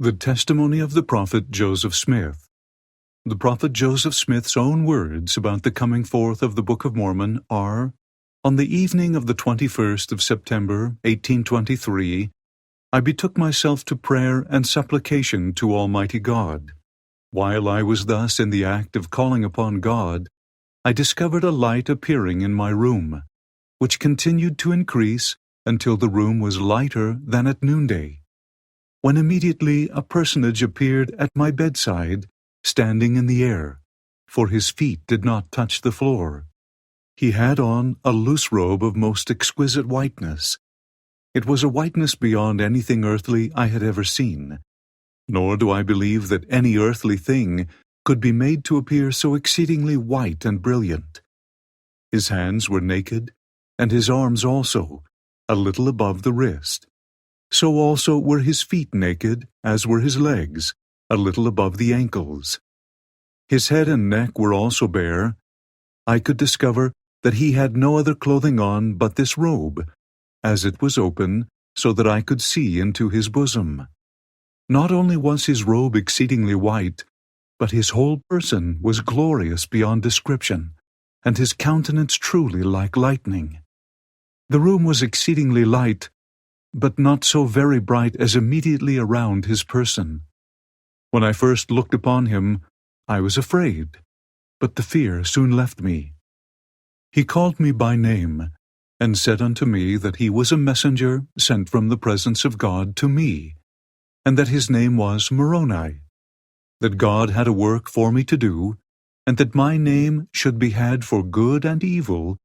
The testimony of the prophet Joseph Smith. The prophet Joseph Smith's own words about the coming forth of the Book of Mormon are, "On the evening of the 21st of September, 1823, I betook myself to prayer and supplication to Almighty God. While I was thus in the act of calling upon God, I discovered a light appearing in my room, which continued to increase until the room was lighter than at noonday, when immediately a personage appeared at my bedside, standing in the air, for his feet did not touch the floor. He had on a loose robe of most exquisite whiteness. It was a whiteness beyond anything earthly I had ever seen, nor do I believe that any earthly thing could be made to appear so exceedingly white and brilliant. His hands were naked, and his arms also, a little above the wrist. So also were his feet naked, as were his legs, a little above the ankles. His head and neck were also bare. I could discover that he had no other clothing on but this robe, as it was open, so that I could see into his bosom. Not only was his robe exceedingly white, but his whole person was glorious beyond description, and his countenance truly like lightning. The room was exceedingly light, but not so very bright as immediately around his person. When I first looked upon him, I was afraid, but the fear soon left me. He called me by name, and said unto me that he was a messenger sent from the presence of God to me, and that his name was Moroni, that God had a work for me to do, and that my name should be had for good and evil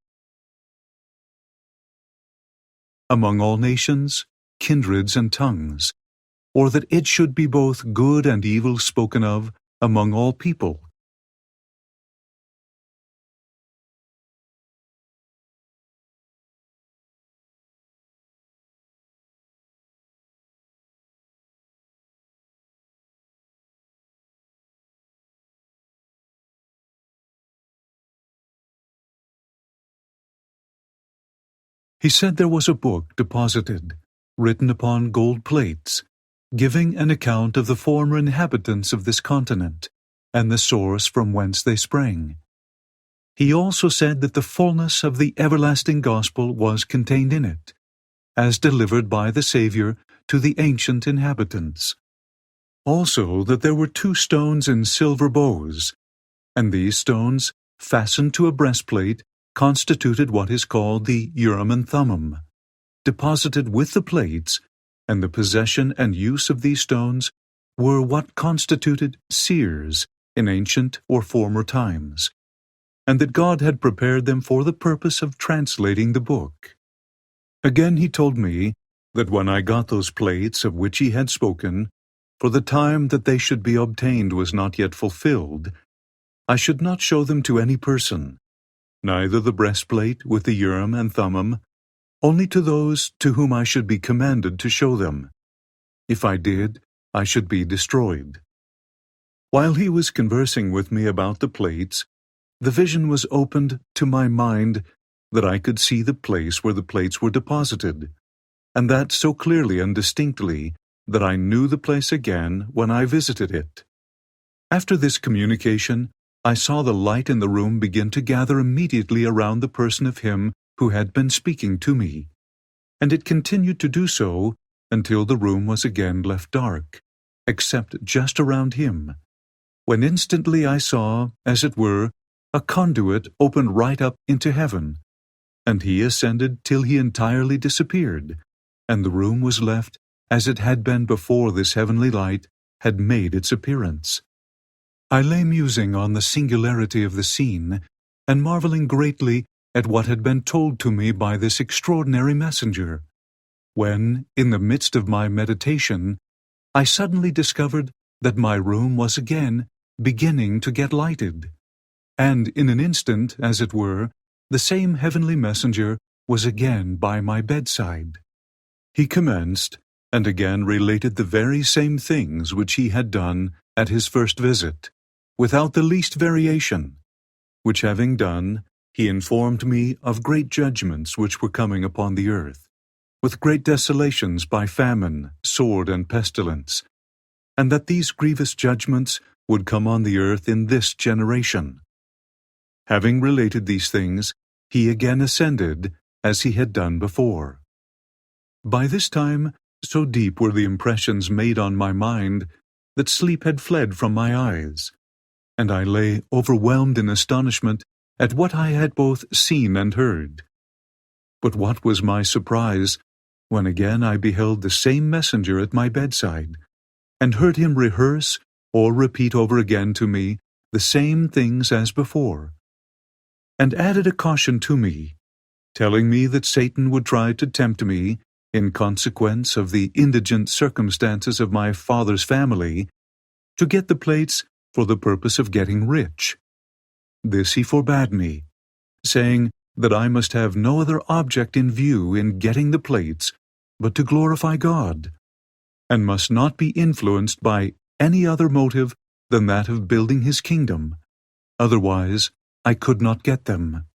among all nations, kindreds, and tongues, or that it should be both good and evil spoken of among all people. He said there was a book deposited, written upon gold plates, giving an account of the former inhabitants of this continent, and the source from whence they sprang. He also said that the fullness of the everlasting gospel was contained in it, as delivered by the Saviour to the ancient inhabitants. Also that there were 2 stones in silver bows, and these stones, fastened to a breastplate, constituted what is called the Urim and Thummim, deposited with the plates, and the possession and use of these stones were what constituted seers in ancient or former times, and that God had prepared them for the purpose of translating the book. Again he told me that when I got those plates of which he had spoken, for the time that they should be obtained was not yet fulfilled, I should not show them to any person, neither the breastplate with the Urim and Thummim, only to those to whom I should be commanded to show them. If I did, I should be destroyed. While he was conversing with me about the plates, the vision was opened to my mind that I could see the place where the plates were deposited, and that so clearly and distinctly that I knew the place again when I visited it. After this communication, I saw the light in the room begin to gather immediately around the person of him who had been speaking to me, and it continued to do so until the room was again left dark, except just around him, when instantly I saw, as it were, a conduit opened right up into heaven, and he ascended till he entirely disappeared, and the room was left as it had been before this heavenly light had made its appearance. I lay musing on the singularity of the scene, and marveling greatly at what had been told to me by this extraordinary messenger, when, in the midst of my meditation, I suddenly discovered that my room was again beginning to get lighted, and in an instant, as it were, the same heavenly messenger was again by my bedside. He commenced, and again related the very same things which he had done at his first visit, without the least variation, which having done, he informed me of great judgments which were coming upon the earth, with great desolations by famine, sword, and pestilence, and that these grievous judgments would come on the earth in this generation. Having related these things, he again ascended, as he had done before. By this time, so deep were the impressions made on my mind that sleep had fled from my eyes, and I lay overwhelmed in astonishment at what I had both seen and heard. But what was my surprise when again I beheld the same messenger at my bedside, and heard him rehearse or repeat over again to me the same things as before, and added a caution to me, telling me that Satan would try to tempt me, in consequence of the indigent circumstances of my father's family, to get the plates for the purpose of getting rich. This he forbade me, saying that I must have no other object in view in getting the plates but to glorify God, and must not be influenced by any other motive than that of building his kingdom. Otherwise, I could not get them.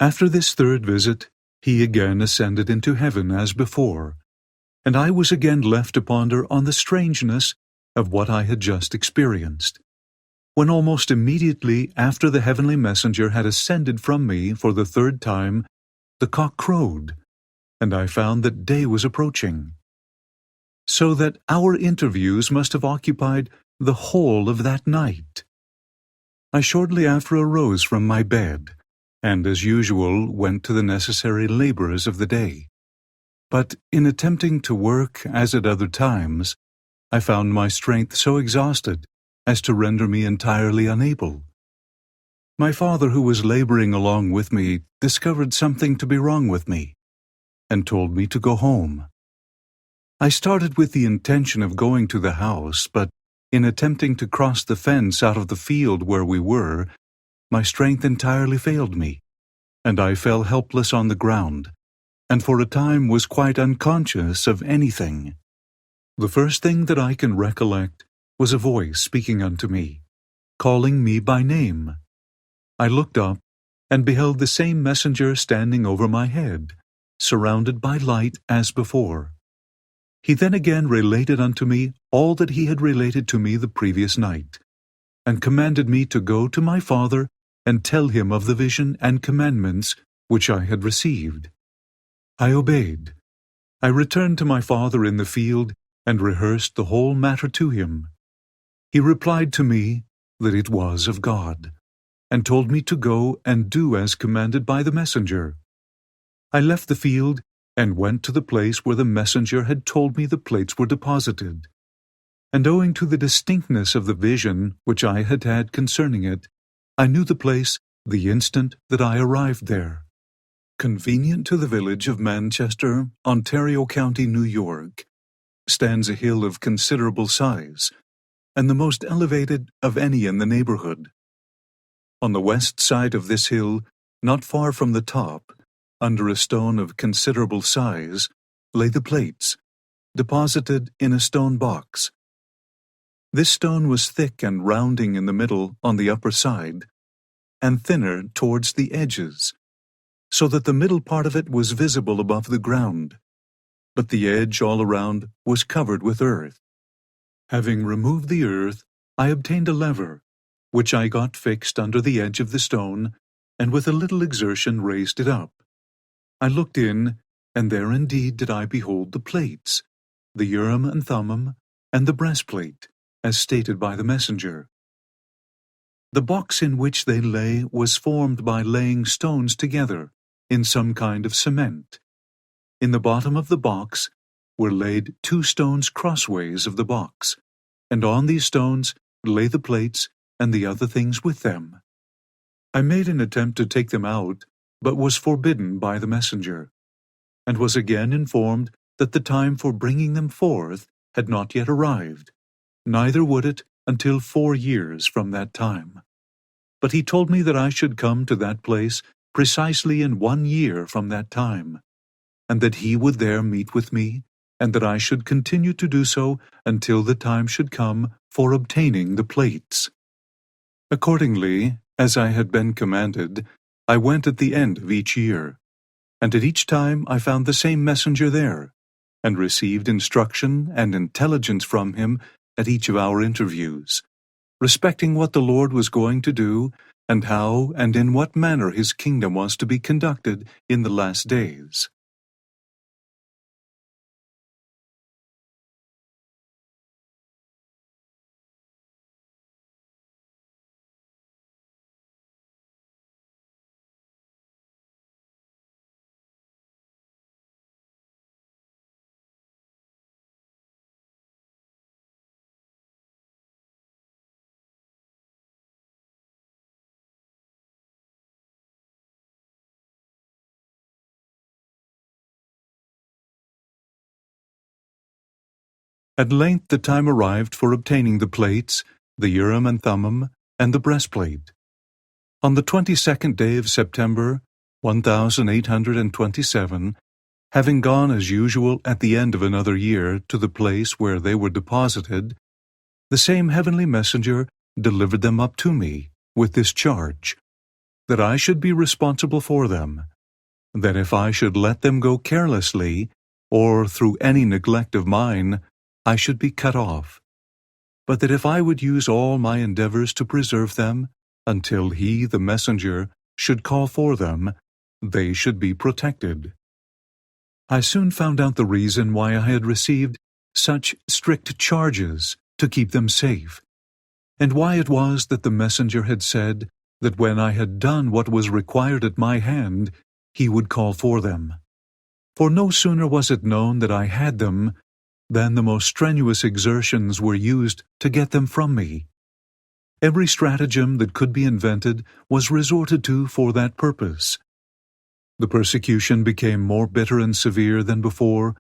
After this third visit, he again ascended into heaven as before, and I was again left to ponder on the strangeness of what I had just experienced, when almost immediately after the heavenly messenger had ascended from me for the third time, the cock crowed, and I found that day was approaching, so that our interviews must have occupied the whole of that night. I shortly after arose from my bed, and as usual went to the necessary labors of the day. But in attempting to work as at other times, I found my strength so exhausted as to render me entirely unable. My father, who was laboring along with me, discovered something to be wrong with me, and told me to go home. I started with the intention of going to the house, but in attempting to cross the fence out of the field where we were, my strength entirely failed me, and I fell helpless on the ground, and for a time was quite unconscious of anything. The first thing that I can recollect was a voice speaking unto me, calling me by name. I looked up, and beheld the same messenger standing over my head, surrounded by light as before. He then again related unto me all that he had related to me the previous night, and commanded me to go to my father and tell him of the vision and commandments which I had received. I obeyed. I returned to my father in the field, and rehearsed the whole matter to him. He replied to me that it was of God, and told me to go and do as commanded by the messenger. I left the field, and went to the place where the messenger had told me the plates were deposited, and owing to the distinctness of the vision which I had had concerning it, I knew the place the instant that I arrived there. Convenient to the village of Manchester, Ontario County, New York, stands a hill of considerable size, and the most elevated of any in the neighborhood. On the west side of this hill, not far from the top, under a stone of considerable size, lay the plates, deposited in a stone box. This stone was thick and rounding in the middle on the upper side, and thinner towards the edges, so that the middle part of it was visible above the ground, but the edge all around was covered with earth. Having removed the earth, I obtained a lever, which I got fixed under the edge of the stone, and with a little exertion raised it up. I looked in, and there indeed did I behold the plates, the Urim and Thummim, and the breastplate, as stated by the messenger. The box in which they lay was formed by laying stones together in some kind of cement. In the bottom of the box were laid 2 stones crossways of the box, and on these stones lay the plates and the other things with them. I made an attempt to take them out, but was forbidden by the messenger, and was again informed that the time for bringing them forth had not yet arrived, neither would it until 4 years from that time. But he told me that I should come to that place precisely in 1 year from that time, and that he would there meet with me, and that I should continue to do so until the time should come for obtaining the plates. Accordingly, as I had been commanded, I went at the end of each year, and at each time I found the same messenger there, and received instruction and intelligence from him at each of our interviews, respecting what the Lord was going to do and how and in what manner His kingdom was to be conducted in the last days. At length the time arrived for obtaining the plates, the Urim and Thummim, and the breastplate. On the 22nd day of September, 1827, having gone as usual at the end of another year to the place where they were deposited, the same heavenly messenger delivered them up to me with this charge, that I should be responsible for them, that if I should let them go carelessly, or through any neglect of mine, I should be cut off, but that if I would use all my endeavors to preserve them, until He, the messenger, should call for them, they should be protected. I soon found out the reason why I had received such strict charges to keep them safe, and why it was that the messenger had said that when I had done what was required at my hand, he would call for them. For no sooner was it known that I had them, than the most strenuous exertions were used to get them from me. Every stratagem that could be invented was resorted to for that purpose. The persecution became more bitter and severe than before,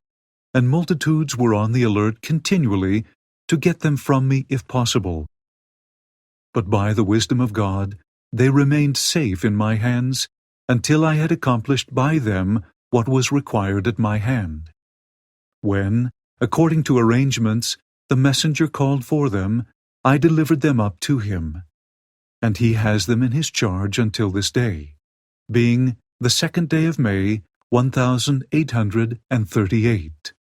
and multitudes were on the alert continually to get them from me if possible. But by the wisdom of God, they remained safe in my hands until I had accomplished by them what was required at my hand. When, according to arrangements, the messenger called for them, I delivered them up to him, and he has them in his charge until this day, being the 2nd day of May, 1838.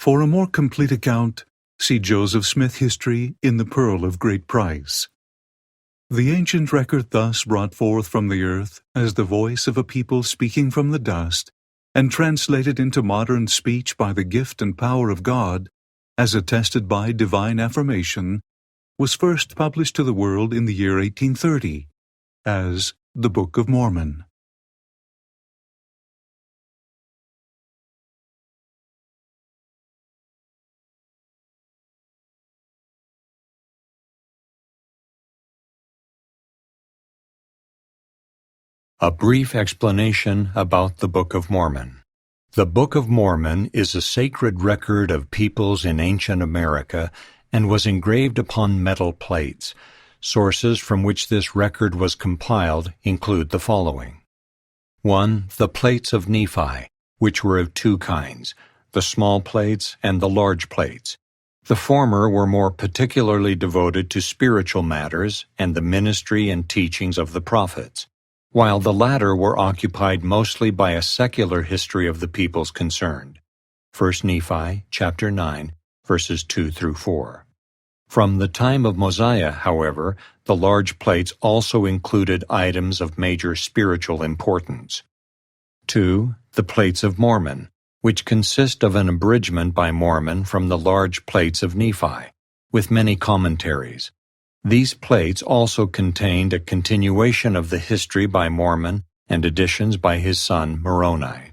For a more complete account, see Joseph Smith History in the Pearl of Great Price. The ancient record thus brought forth from the earth as the voice of a people speaking from the dust, and translated into modern speech by the gift and power of God, as attested by divine affirmation, was first published to the world in the year 1830, as the Book of Mormon. A brief explanation about the Book of Mormon. The Book of Mormon is a sacred record of peoples in ancient America and was engraved upon metal plates. Sources from which this record was compiled include the following. 1. The plates of Nephi, which were of two kinds, the small plates and the large plates. The former were more particularly devoted to spiritual matters and the ministry and teachings of the prophets, while the latter were occupied mostly by a secular history of the peoples concerned. 1 Nephi, chapter 9, verses 2 through 4. From the time of Mosiah, however, the large plates also included items of major spiritual importance. 2. The plates of Mormon, which consist of an abridgment by Mormon from the large plates of Nephi, with many commentaries. These plates also contained a continuation of the history by Mormon and additions by his son Moroni.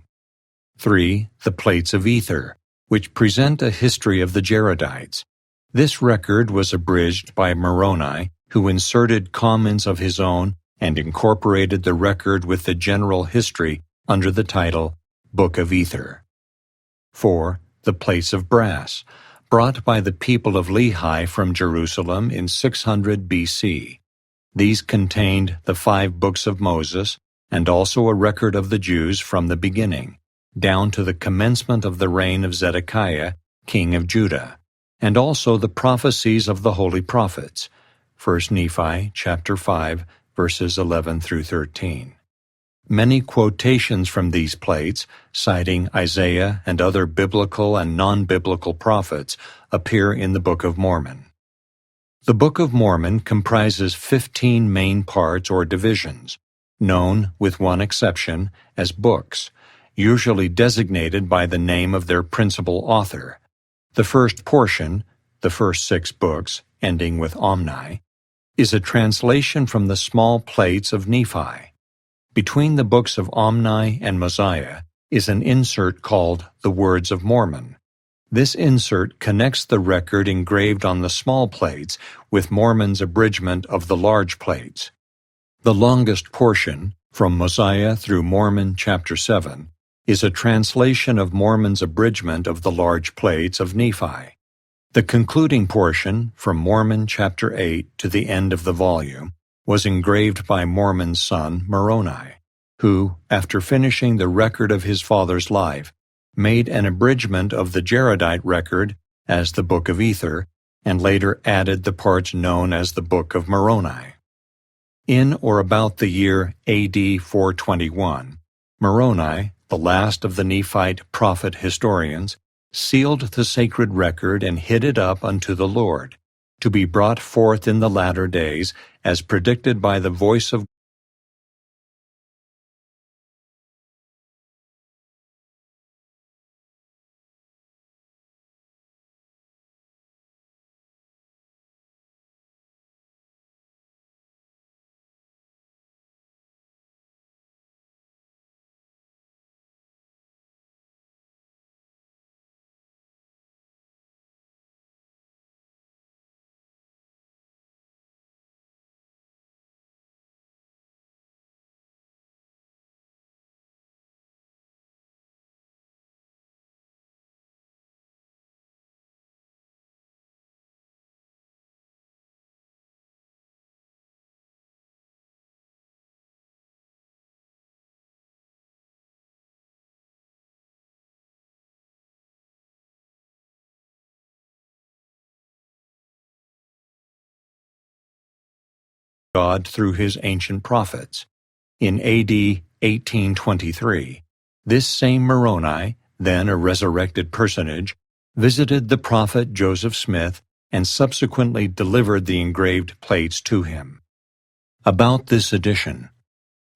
3. The plates of Ether, which present a history of the Jaredites. This record was abridged by Moroni, who inserted comments of his own and incorporated the record with the general history under the title Book of Ether. 4. The plates of brass. brought by the people of Lehi from Jerusalem in 600 BC. These contained the 5 books of Moses, and also a record of the Jews from the beginning, down to the commencement of the reign of Zedekiah, king of Judah, and also the prophecies of the holy prophets, 1 Nephi chapter 5, verses 11 through 13. Many quotations from these plates, citing Isaiah and other biblical and non-biblical prophets, appear in the Book of Mormon. The Book of Mormon comprises 15 main parts or divisions, known, with one exception, as books, usually designated by the name of their principal author. The first portion, the first 6 books, ending with Omni, is a translation from the small plates of Nephi. Between the books of Omni and Mosiah is an insert called the Words of Mormon. This insert connects the record engraved on the small plates with Mormon's abridgment of the large plates. The longest portion, from Mosiah through Mormon chapter 7, is a translation of Mormon's abridgment of the large plates of Nephi. The concluding portion, from Mormon chapter 8 to the end of the volume, was engraved by Mormon's son Moroni, who, after finishing the record of his father's life, made an abridgment of the Jaredite record as the Book of Ether, and later added the parts known as the Book of Moroni. In or about the year AD 421, Moroni, the last of the Nephite prophet historians, sealed the sacred record and hid it up unto the Lord, to be brought forth in the latter days, as predicted by the voice of God through his ancient prophets. In AD 1823, this same Moroni, then a resurrected personage, visited the prophet Joseph Smith and subsequently delivered the engraved plates to him. About this edition,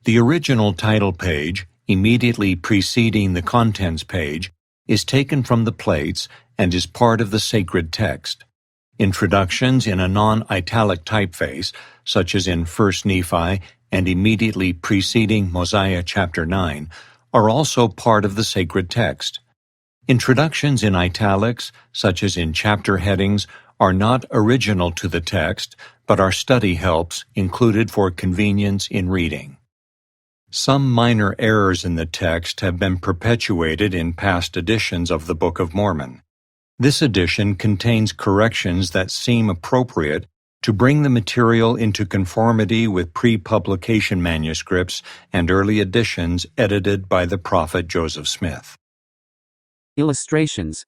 the original title page, immediately preceding the contents page, is taken from the plates and is part of the sacred text. Introductions in a non-italic typeface, such as in 1 Nephi and immediately preceding Mosiah chapter 9, are also part of the sacred text. Introductions in italics, such as in chapter headings, are not original to the text, but are study helps included for convenience in reading. Some minor errors in the text have been perpetuated in past editions of the Book of Mormon. This edition contains corrections that seem appropriate to bring the material into conformity with pre-publication manuscripts and early editions edited by the prophet Joseph Smith. Illustrations.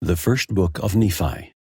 The First Book of Nephi.